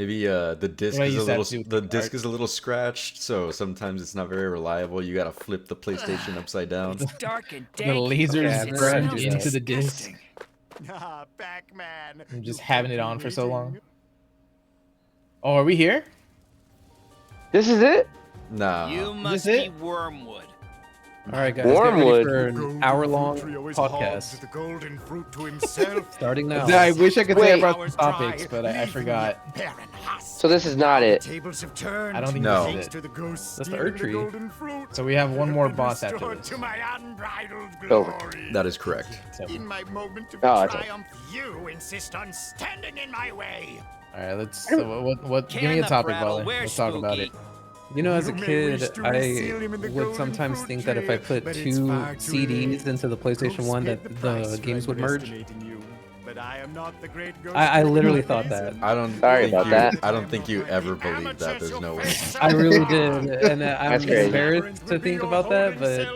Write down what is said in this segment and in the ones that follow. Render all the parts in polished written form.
Maybe the disc What I is a used to have little to do with the the disc cart. is a little scratched, so sometimes it's not very reliable. You gotta flip the PlayStation upside down. It's dark and The dank. lasers Yeah, I've never had to burned do into that. the disc. Ah, Pac-Man. I'm just you having kept it me on for so long. waiting. Oh, are we here? This is it? Nah. You must this be it? Wormwood. All right, guys, get The ready for Wormwood. an golden hour-long fruit tree always hogs podcast. the golden fruit to himself. Starting now. I wish I could say I Wait. brought some Hours topics, dry, but I leaving forgot. me barren husk. So this is not Now it. The tables have turned. I don't think No. this Thanks is to it. the ghost That's the stealing Erdtree. golden fruit. So we have one I more been boss after restored this. To my unbridled Over. glory. That is correct. So, In my moment of Oh, that's triumph, you insist on standing in my way. all right, let's. So what? Give me Can a the topic, brattle Butler. wear Let's talk about it. spooky? You know, as a You may kid, wish to I reseal him in the would golden sometimes fruit think that if I tree, put but it's 2 far too CDs late. into the PlayStation Ghosts 1 paid that price the for games would merge. underestimating you, but I am not the great ghost I literally of thought reason. that. I don't Sorry think about you. that. I don't think you ever believed that. There's no way. I really did, and I'm That's crazy. embarrassed to think about that, but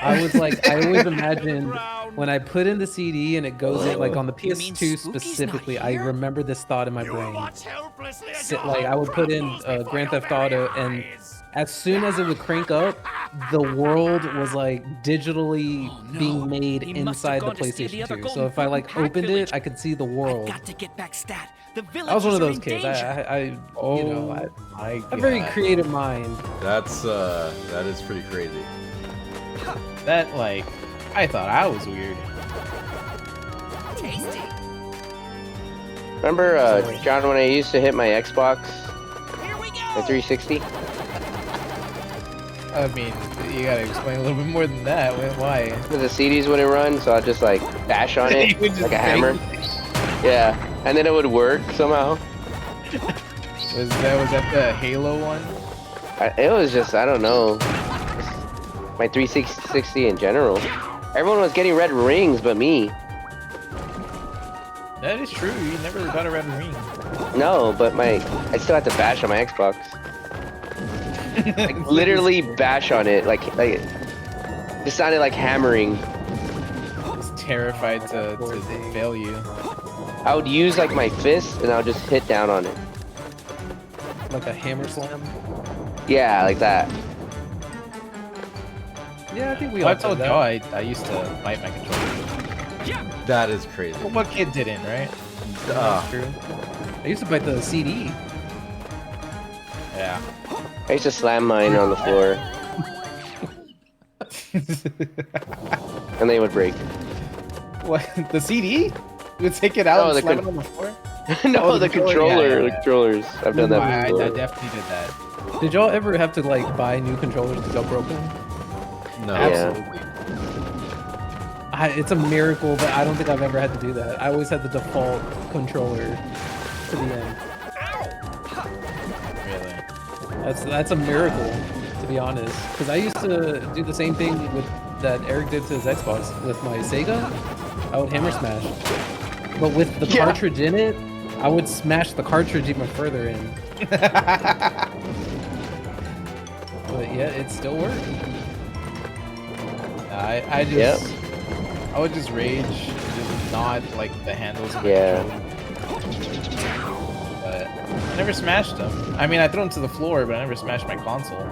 I was like, I always imagined when I put in the CD and it goes in, like on the You mean PS2 Spooky's not specifically, I here? remember this thought in my You brain. watch helplessly as Sit, your like I home would put in crumbles before Grand your Theft Auto, very and eyes. as soon as it would crank up, the world was like digitally Oh, no. being made He must have inside the gone to steal the PlayStation other 2. golden So if I fruit like in Pac opened Village. it, I could see the world. Got to get back stat. The villagers I was one of are those in kids. danger. I you know, My a very God. creative mind. That is pretty crazy. That like, I thought I was weird. Tasty. Remember, John, when I used to hit my Xbox, Here we go. my 360? I mean, you gotta explain a little bit more than that. Why? Because the CDs wouldn't run, so I'd just like bash on it You would just like a hammer. Yeah, and then it would work somehow. Was that the Halo one? It was just, I don't know, my 360 in general. Everyone was getting red rings but me. That is true. You never got a red ring. No, but I still had to bash on my Xbox. Like literally bash on it, like it sounded like hammering. I was terrified to fail you. I would use like my fist and I would just hit down on it. Like a hammer slam? Yeah, like that. Yeah, I think we Well, all I told did y'all that. I used to bite my controller. That is crazy. Well, what kid didn't, right? Ah. True. I used to bite the CD. Yeah. I used to slam mine on the floor and they would break. What? The CD? You would take it out No, and the slam con- it on the floor? No, Oh, the the controller, yeah, yeah, yeah. controllers. I've done that I before. definitely did that. Did y'all ever have to like buy new controllers that got broken? No. Absolutely. It's a miracle, but I don't think I've ever had to do that. I always had the default controller to the end. Really. That's a miracle, to be honest. Because I used to do the same thing with that Eric did to his Xbox with my Sega. I would hammer smash, but with the Yeah. cartridge in it, I would smash the cartridge even further in. But yeah, it still worked. I just I would just rage, just nod like the handles of the Yeah. controller. But I never smashed them. I mean, I threw them to the floor, but I never smashed my console.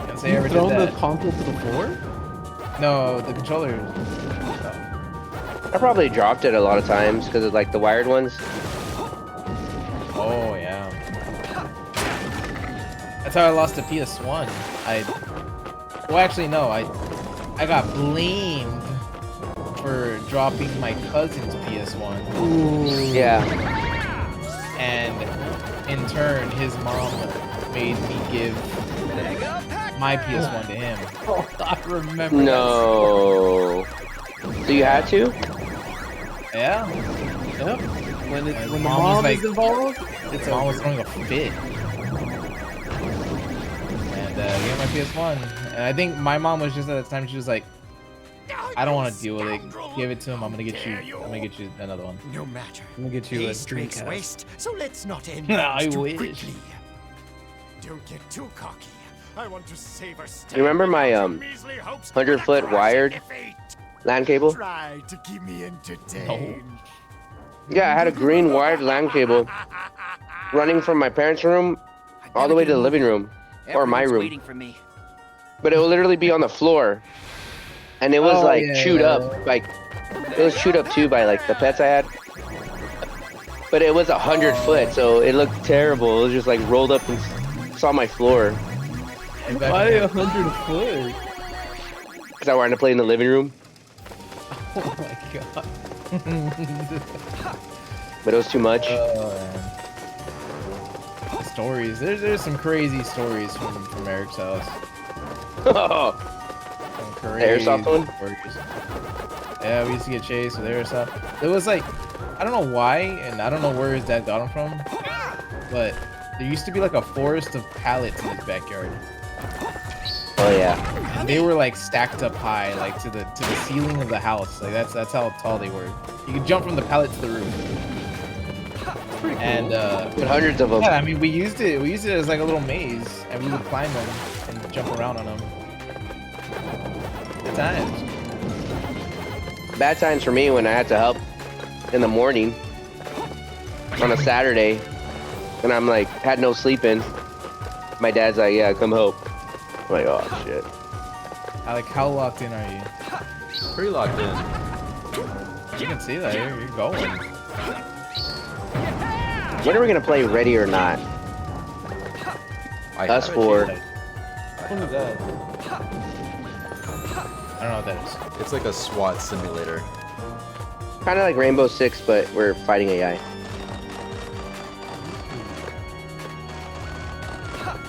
Can't say I ever did Thrown the that. console to the floor? No, the controller. I probably dropped it a lot of times because of like the wired ones. Oh yeah. That's how I lost the PS1. Well, actually no. I got blamed for dropping my cousin's PS1, Yeah. and in turn, his mom made me give my PS1 to him. Oh, I remember. No. So you had to? Yeah. Yep. When And the mom was mom like- is involved, His mom was throwing a fit. And gave my PS1. And I think my mom was just at the time, she was like, I don't want to deal with it. Give it to him. I'm gonna get you another one. No matter. I'm gonna get you a Haste makes Dreamcast. waste, so let's not end I things too wish. quickly. Don't get too cocky. I want to save our You remember my 100-foot wired LAN cable? Try to keep me entertained. Yeah, I had a green wired LAN cable running from my parents' room all the way to the living room, or my Everyone's room. waiting for me. But it would literally be on the floor, and it was like chewed up, like it was chewed up too by like the pets I had. But it was 100 foot, so it looked terrible. It was just like rolled up and saw my floor. Why 100 foot? Because I wanted to play in the living room, Oh my god. but it was too much. Stories. There's some crazy stories from Eric's house. Some crazy Airsoft one? stories. Yeah, we used to get chased with airsoft. It was like, I don't know why, and I don't know where his dad got him from, but there used to be like a forest of pallets in his backyard. Oh yeah. And they were like stacked up high, like to the ceiling of the house. Like that's how tall they were. You could jump from the pallet to the roof. And With hundreds of them. yeah, I mean we used it as like a little maze, and we would climb them and jump around on them. Good times. Bad times for me when I had to help in the morning on a Saturday, and I'm like had no sleep in. My dad's like, "Yeah, come help." I'm like, "Oh shit." Alec, how locked in are you? Pretty locked in. You can see that you're going. When are we gonna play Ready or Not? Us four. What is that? I don't know what that is. It's like a SWAT simulator. Kind of like Rainbow Six, but we're fighting AI.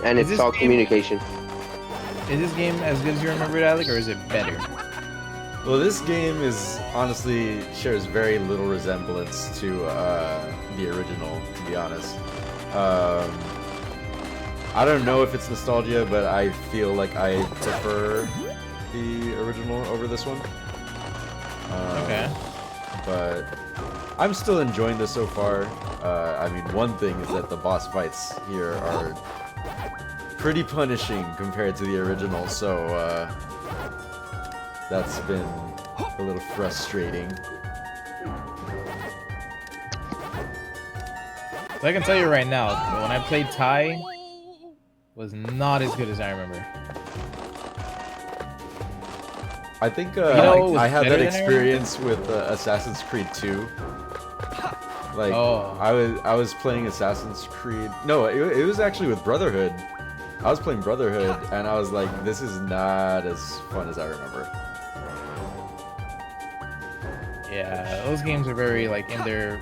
And Is it's this all game- communication. Is this game as good as you remember it, Alec, or is it better? Well, this game is honestly shares very little resemblance to the original, to be honest. I don't know if it's nostalgia, but I feel like I prefer the original over this one. Okay. But I'm still enjoying this so far. I mean, one thing is that the boss fights here are pretty punishing compared to the original, so that's been a little frustrating. So I can tell you right now, when I played Tai, was not as good as I remember. I think know I had better that than I experience with Assassin's Creed 2. Like I was playing Assassin's Creed. No, it was actually with Brotherhood. I was playing Brotherhood, and I was like, this is not as fun as I remember. Yeah, those games are very like in their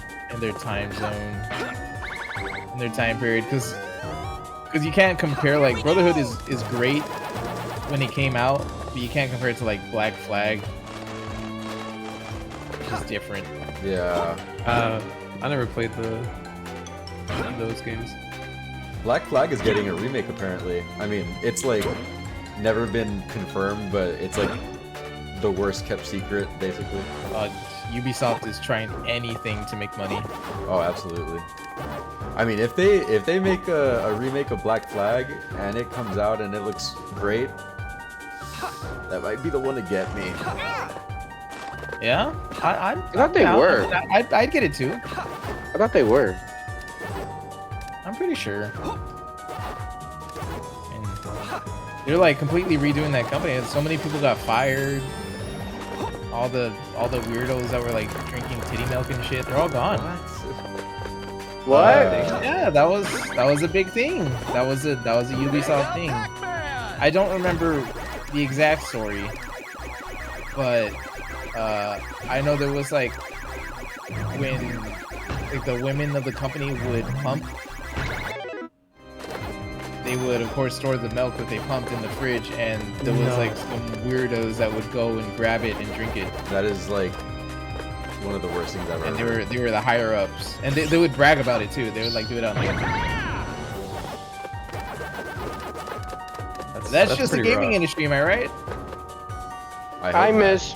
time zone, in their time period, because you can't compare. Like Brotherhood is great when it came out, but you can't compare it to like Black Flag. It's just different. Yeah. I never played those games. Black Flag is getting a remake apparently. I mean, it's like never been confirmed, but it's like the worst kept secret, basically. Ubisoft is trying anything to make money. Oh, absolutely. I mean, if they make a remake of Black Flag and it comes out and it looks great, that might be the one to get me. Yeah, I thought they were. I'd get it too. I thought they were. I'm pretty sure. And they're like completely redoing that company. So many people got fired. All the weirdos that were like drinking titty milk and shit, they're all gone. What? Yeah, that was a big thing. That was a Ubisoft thing. I don't remember the exact story, but I know there was like when like the women of the company would pump, they would of course store the milk that they pumped in the fridge, and there was like some weirdos that would go and grab it and drink it. That is like one of the worst things I've ever And heard. they were the higher ups, and they would brag about it too. They would like do it on like. That's just the pretty gaming rough. industry, am I right? I miss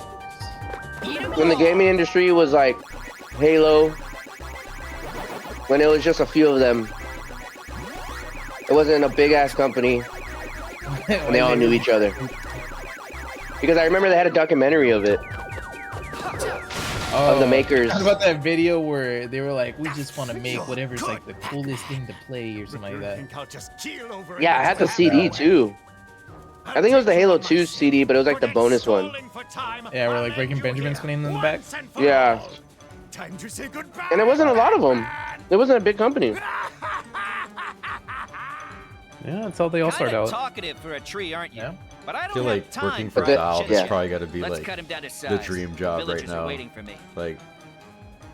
when the gaming industry was like Halo, when it was just a few of them. It wasn't a big ass company, and they all knew each other. Because I remember they had a documentary of it. of the makers. How about that video where they were like, we just want to make whatever's like the coolest thing to play or something like that. Yeah, I had the CD too. I think it was the Halo 2 CD, but it was like the bonus one. Yeah, where like Breaking Benjamin's name in the back. Yeah. Time to say goodbye. And it wasn't a lot of them. It wasn't a big company. Yeah, that's how they all start out. Talkative for a tree, aren't you? Yeah. But I I don't feel have like time working for for Valve yeah. has probably got to be Let's like cut him down to size. the dream job right Villagers are now. waiting for me. Like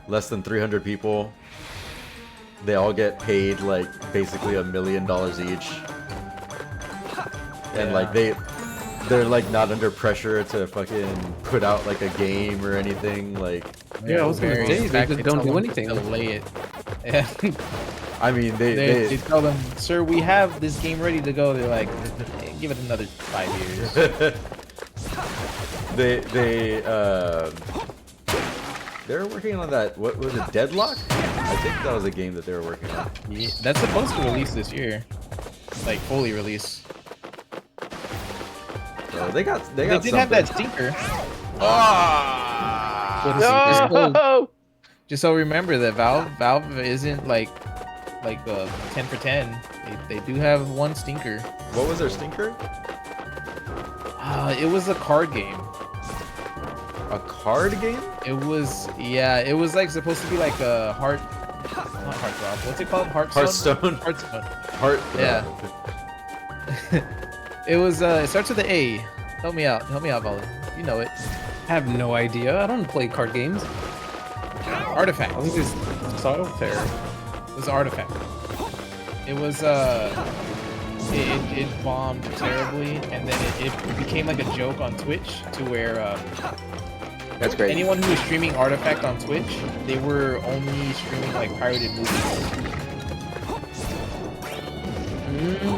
less than 300 people. They all get paid like basically $1 million each, and like they're like not under pressure to fucking put out like a game or anything. Like Yeah, I was gonna Very say, they back, just they don't tell do them anything. to delay it. Yeah. I mean They tell them, sir, we have this game ready to go. They're like, give it another 5 years. they're working on that. What was it? Deadlock? I think that was a game that they were working on. Yeah, that's supposed to release this year, like fully release. So they got They did have that stinker. No! Just so remember that Valve isn't like 10 for 10. They do have one stinker. What was their stinker? It was a card game. A card game? It was like supposed to be like a not Heartthrob. What's it called? Hearthstone. Hearthstone. Heart. Yeah. It was. It starts with the A. Help me out, Vala. You know it. I have no idea. I don't play card games. Artifact. I think it's solitaire. It was Artifact. It was it bombed terribly, and then it became like a joke on Twitch to where That's great. anyone who was streaming Artifact on Twitch, they were only streaming like pirated movies.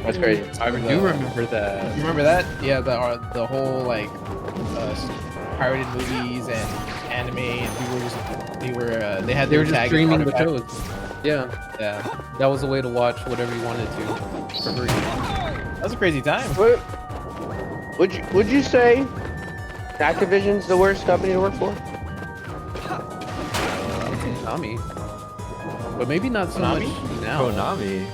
That's crazy. I do remember that. You remember that? Yeah, the whole like pirated movies and anime, and they had They their were just tag streaming the Artifact. shows. Yeah, Yeah, that was a way to watch whatever you wanted to for free. that was a crazy time. What, would you say Activision's the worst company to work for? Konami, but maybe not so Konami? much now. Konami.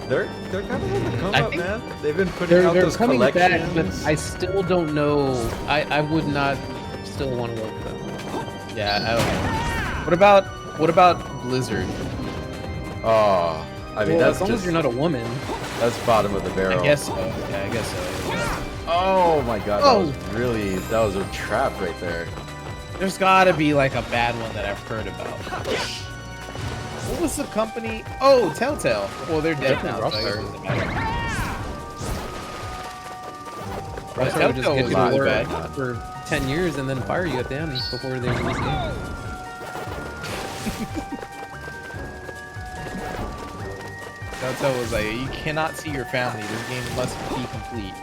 They're kind of on the come I up, think man. They've been putting out They're those coming back, collections. but I still don't know. I would not still want to work with them. Yeah, I don't know. What about Blizzard? Oh, I mean Well, that's as long just as you're not a woman. that's bottom of the barrel. I guess so. Yeah, I guess so. Oh my god, Oh. that was a trap right there. There's gotta be like a bad one that I've heard about. What was the company? Oh, Telltale. Well, they're dead now. So I guess it doesn't matter. Rockstar would just Telltale get was you to really work bad. for 10 years and then fire you at the end before they release the game. Telltale was like, you cannot see your family. This game must be complete.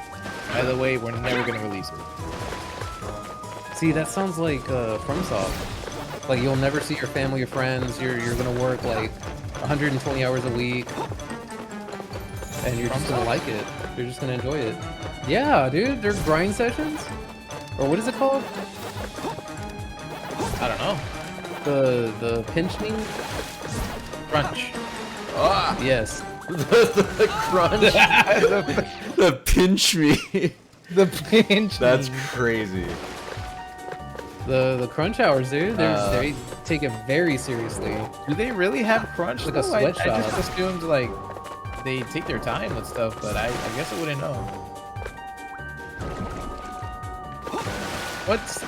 By the way, we're never gonna release it. See, that sounds like FromSoft. Like you'll never see your family or friends. You're gonna work like 120 hours a week, and you're just gonna like it. You're just gonna enjoy it. Yeah, dude, they're grind sessions, or what is it called? I don't know. The pinching. Crunch. Ah, Yes. the crunch, the pinch me. The pinch. That's crazy. The crunch hours, dude. They take it very seriously. Do they really have crunch? Like a though? sweatshop. I just assumed like they take their time with stuff, but I guess I wouldn't know. What's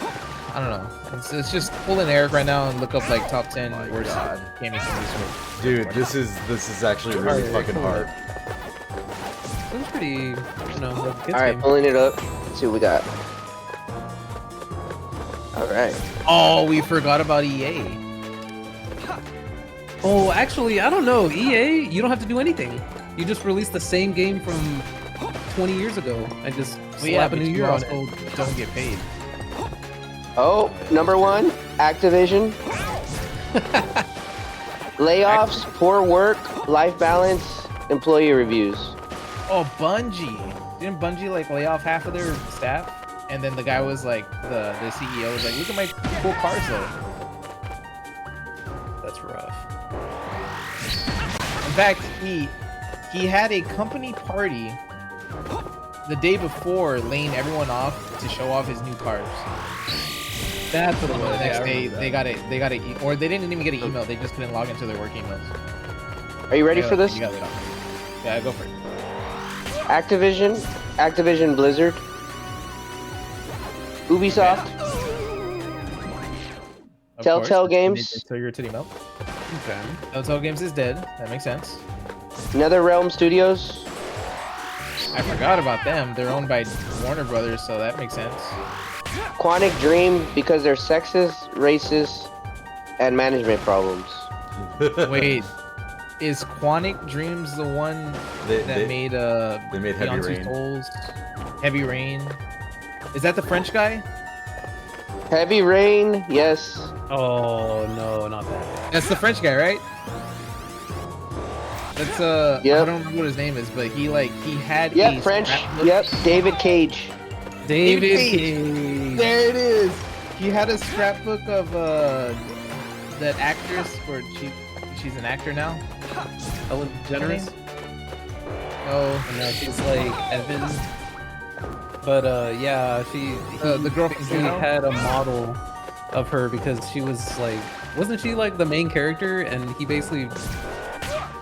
I don't know. It's just pull in Eric right now and look up like top 10 worst God. gaming companies. for- Dude, this is actually really Alright, fucking cool. hard. It was pretty, you know, like a kids All right, game. pulling it up. Let's see what we got. All right. Oh, we forgot about EA. Oh, actually, I don't know. EA, you don't have to do anything. You just release the same game from 20 years ago and just Well, yeah, slap a but new you year on it. also don't get paid. Oh, number one, Activision. Layoffs, poor work, life balance, employee reviews. Oh, Bungie. Didn't Bungie like lay off half of their staff? And then the guy was like, the CEO was like, look at my cool cars though. That's rough. In fact, he had a company party the day before, laying everyone off to show off his new cars. That's what it was. The next day, they got it, or they didn't even get an email. They just couldn't log into their work emails. Are you ready for this? You got laid off. Yeah, go for it. Activision Blizzard, Ubisoft, Of Telltale course, Games. So you're titty milk. Okay. Telltale Games is dead. That makes sense. NetherRealm Studios, I forgot about them. They're owned by Warner Brothers, so that makes sense. Quantic Dream because they're sexist, racist, and management problems. Wait, is Quantic Dreams the one that made They made Heavy Beyonce's Rain. Souls? Heavy Rain. Is that the French guy? Heavy Rain, yes. Oh no, not that. That's the French guy, right? That's Yep. I don't remember what his name is, but he had Yep, a French. scrapbook. Yep, David Cage. David Cage. Cage. There it is. He had a scrapbook of that actress, or she's an actor now. Ellen DeGeneres. Oh, And now she's like Evan. But yeah, the girl from he Juno? had a model of her because she was like, wasn't she like the main character? And he basically,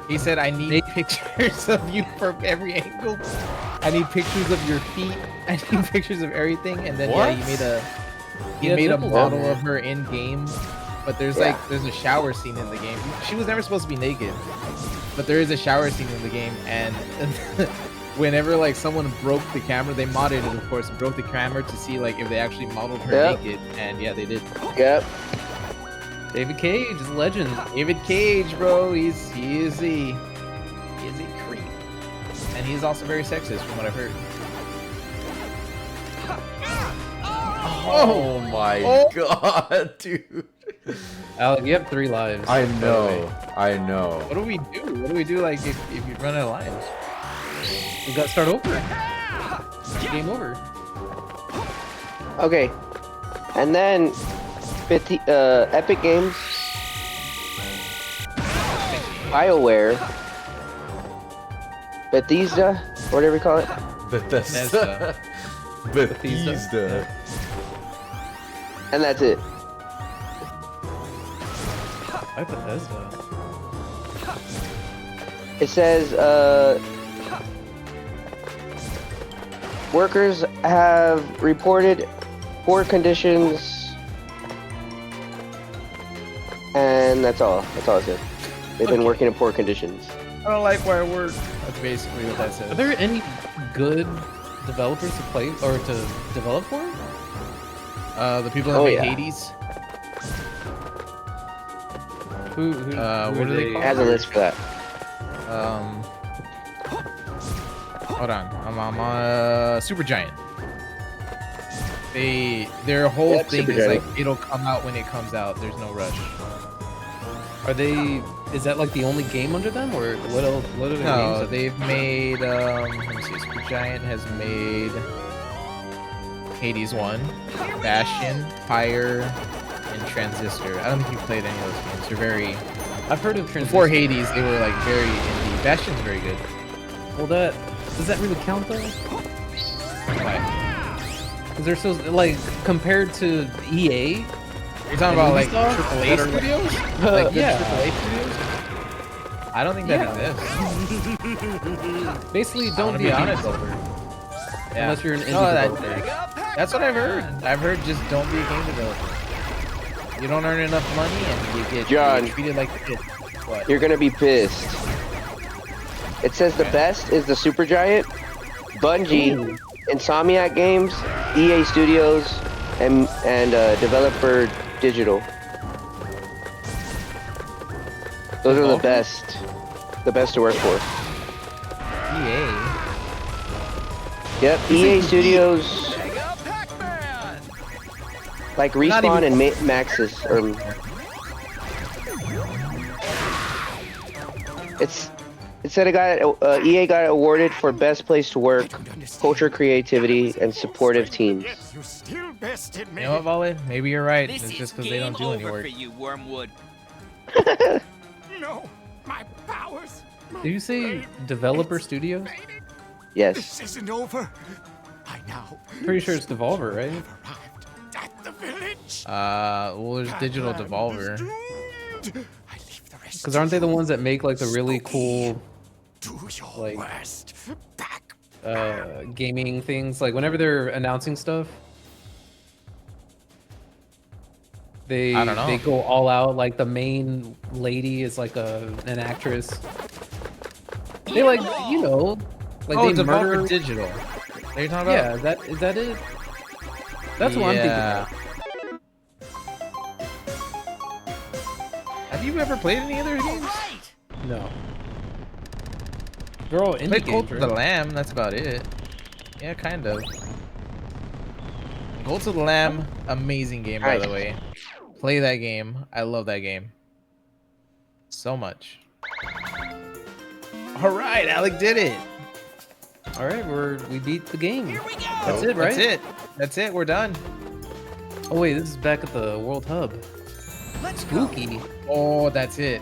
He said, "I need pictures of you from every angle. I need pictures of your feet. I need pictures of everything." And then What? yeah, he Yeah, made a nipples model on her. of her in game. But there's Yeah. there's a shower scene in the game. She was never supposed to be naked, but there is a shower scene in the game. And whenever like someone broke the camera, they modded it, of course, and broke the camera to see like if they actually modeled her Yep. naked. And yeah, they did. Yep. David Cage is a legend. David Cage, bro, he is a creep, and he's also very sexist, from what I've heard. Oh my Oh. god, dude. Alec, you have 3 lives. I by the know. way. I know. What do we do? What do we do like if you run out of lives? We got to start over. Game over. Okay. And then Epic Games, BioWare, Bethesda, whatever you call it. Bethesda. Bethesda. And that's it. Why Bethesda? It says workers have reported poor conditions, and that's all. That's all it said. They've been working in poor conditions. I don't like where I work. That's basically what that says. Are there any good developers to play or to develop for? The people that Oh, made yeah. Hades. Who What are are they It called? has a list for that. Hold on. I'm on Supergiant. Their whole Yep, thing is Supergiant. like it'll come out when it comes out. There's no rush. Are they? Is that like the only game under them, or what else? What are the No, games? they've made. Let me see. Supergiant has made Hades 1, Bastion, Pyre, and Transistor. I don't think you've played any of those games. They're very. I've heard of Before Transistor. Hades, they were like very indie. Bastion's very good. Well, does that really count though? Why? Because they're so like compared to EA. You're talking about like Ubisoft? AAA studios? Like good Yeah. AAA studios? I don't think that Yeah. exists. Basically, I don't wanna be be a game honest. developer Yeah. unless you're an indie No, developer. That's what I've heard. I've heard just don't be a game developer. You don't earn enough money and you get John. treated like a kid. What? You're gonna be pissed. It says the best is the Supergiant, Bungie, Insomniac Games, EA Studios, and Developer Digital. Those are the best to work for. EA. Yep, EA Studios, Pac-Man! like Not Respawn even- and Maxis, or it said EA got awarded for best place to work, culture, creativity, and supportive teams. Yes, you still bested me. You know what, Volley? Maybe you're right. This It's is just because they don't do game any over work. for you, Wormwood. No, my powers. Did you say developer studios? Yes. This isn't over. I now. Pretty sure it's Devolver, right? Arrived at the village. Well, there's Digital Devolver. Because aren't they the ones that make like the really cool like gaming things? Like whenever they're announcing stuff, I don't know. They go all out. Like the main lady is like an actress. They like like they murder Digital. Are you talking about? Yeah, is that it? That's what I'm thinking about. Have you ever played any of their games? No. They're all indie played games, Cult of the Lamb, that's about it. Yeah, kind of. Cult of the Lamb, amazing game, by the way. Play that game. I love that game. So much. All right, Alec did it. All right, we beat the game. Here we go. That's it, right? That's it. We're done. Oh wait, this is back at the World Hub. Let's Spooky. Oh, that's it.